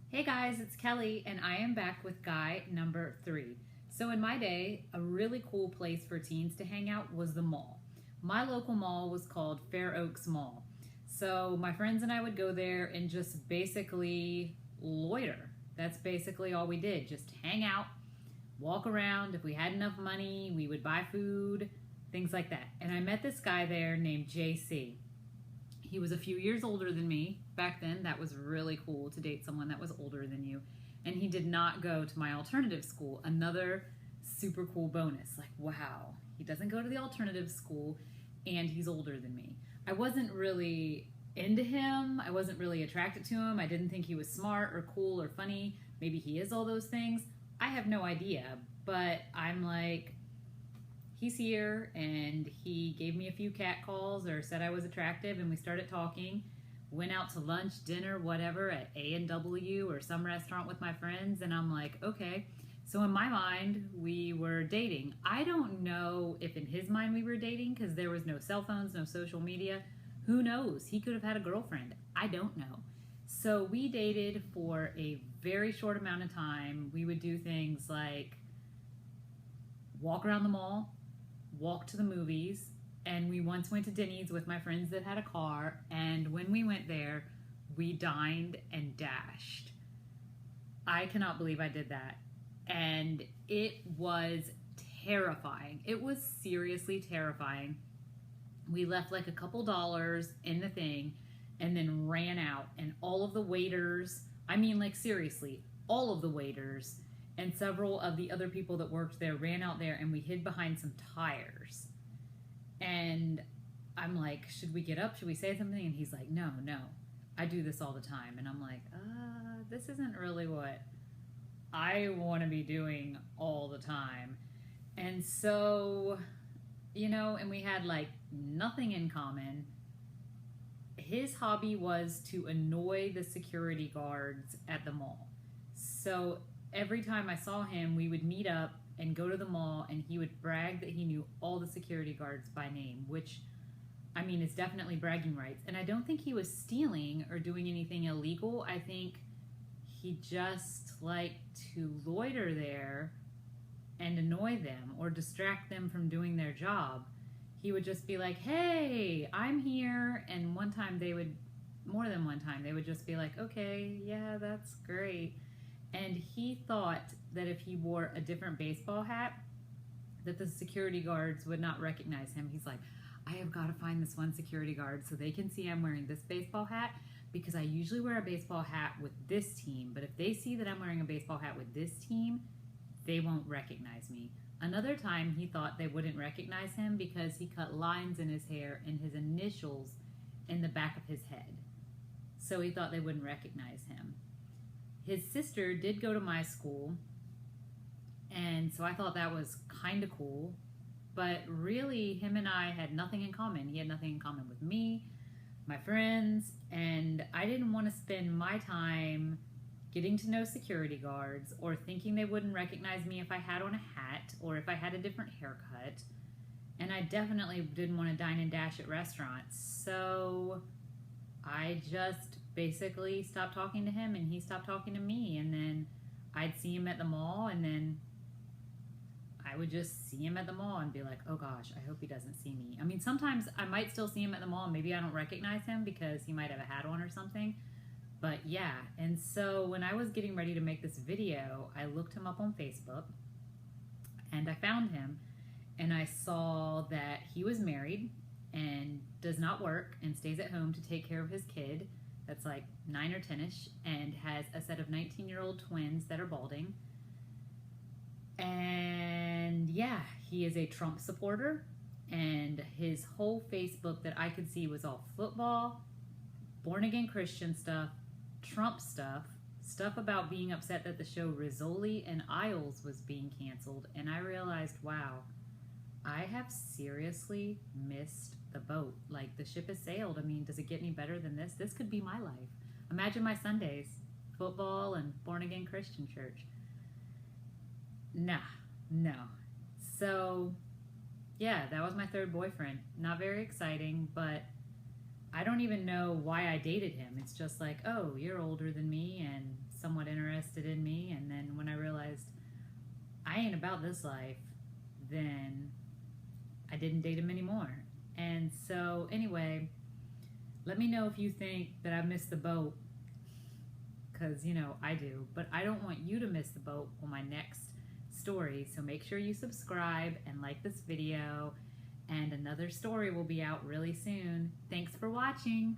Hey guys, it's Kelly, and I am back with guy number 3. So, in my day, a really cool place for teens to hang out was the mall. My local mall was called Fair Oaks Mall. So, my friends and I would go there and just basically loiter. That's basically all we did, just hang out, walk around. If we had enough money, we would buy food, things like that. And I met this guy there named JC. He was a few years older than me. Back then, that was really cool to date someone that was older than you. And he did not go to my alternative school. Another super cool bonus. Like, wow, he doesn't go to the alternative school and he's older than me. I wasn't really into him. I wasn't really attracted to him. I didn't think he was smart or cool or funny. Maybe he is all those things. I have no idea. But I'm like, he's here, and he gave me a few cat calls or said I was attractive, and we started talking. Went out to lunch, dinner, whatever at A&W or some restaurant with my friends, and I'm like, okay. So in my mind, we were dating. I don't know if in his mind we were dating because there was no cell phones, no social media. Who knows? He could have had a girlfriend. I don't know. So we dated for a very short amount of time. We would do things like walk around the mall, walk to the movies, and we once went to Denny's with my friends that had a car, and when we went there, we dined and dashed. I cannot believe I did that. And it was terrifying. It was seriously terrifying. We left like a couple dollars in the thing and then ran out, and all of the waiters, I mean like seriously, all of the waiters and several of the other people that worked there ran out there, and we hid behind some tires. And I'm like, should we get up? Should we say something? And he's like, no, I do this all the time. And I'm like, this isn't really what I want to be doing all the time. And so, and we had like nothing in common. His hobby was to annoy the security guards at the mall. So every time I saw him, we would meet up and go to the mall, and he would brag that he knew all the security guards by name, which, I mean, is definitely bragging rights. And I don't think he was stealing or doing anything illegal. I think he just liked to loiter there and annoy them or distract them from doing their job. He would just be like, hey, I'm here. And more than one time, they would just be like, okay, yeah, that's great. And he thought that if he wore a different baseball hat, that the security guards would not recognize him. He's like, I have got to find this one security guard so they can see I'm wearing this baseball hat, because I usually wear a baseball hat with this team. But if they see that I'm wearing a baseball hat with this team, they won't recognize me. Another time he thought they wouldn't recognize him because he cut lines in his hair and his initials in the back of his head. So he thought they wouldn't recognize him. His sister did go to my school, and so I thought that was kind of cool. But really, him and I had nothing in common. He had nothing in common with me, my friends, and I didn't want to spend my time getting to know security guards or thinking they wouldn't recognize me if I had on a hat or if I had a different haircut. And I definitely didn't want to dine and dash at restaurants. So I just basically stopped talking to him, and he stopped talking to me. And then I'd see him at the mall, and then I would just see him at the mall and be like, oh gosh, I hope he doesn't see me. I mean, sometimes I might still see him at the mall, and maybe I don't recognize him because he might have a hat on or something. But yeah, and so when I was getting ready to make this video, I looked him up on Facebook, and I found him, and I saw that he was married and does not work and stays at home to take care of his kid that's like 9 or 10ish, and has a set of 19-year-old twins that are balding. And yeah, he is a Trump supporter, and his whole Facebook that I could see was all football, born-again Christian stuff, Trump stuff about being upset that the show Rizzoli and Isles was being canceled. And I realized, wow, I have seriously missed the boat. Like, the ship has sailed. I mean, does it get any better than this? This could be my life. Imagine my Sundays, football and born-again Christian church. No. So, yeah, that was my third boyfriend. Not very exciting, but I don't even know why I dated him. It's just like, oh, you're older than me, and somewhat interested in me. And then when I realized I ain't about this life, then I didn't date him anymore. And so anyway, let me know if you think that I missed the boat, because, you know, I do. But I don't want you to miss the boat on my next story. So make sure you subscribe and like this video, and another story will be out really soon. Thanks for watching.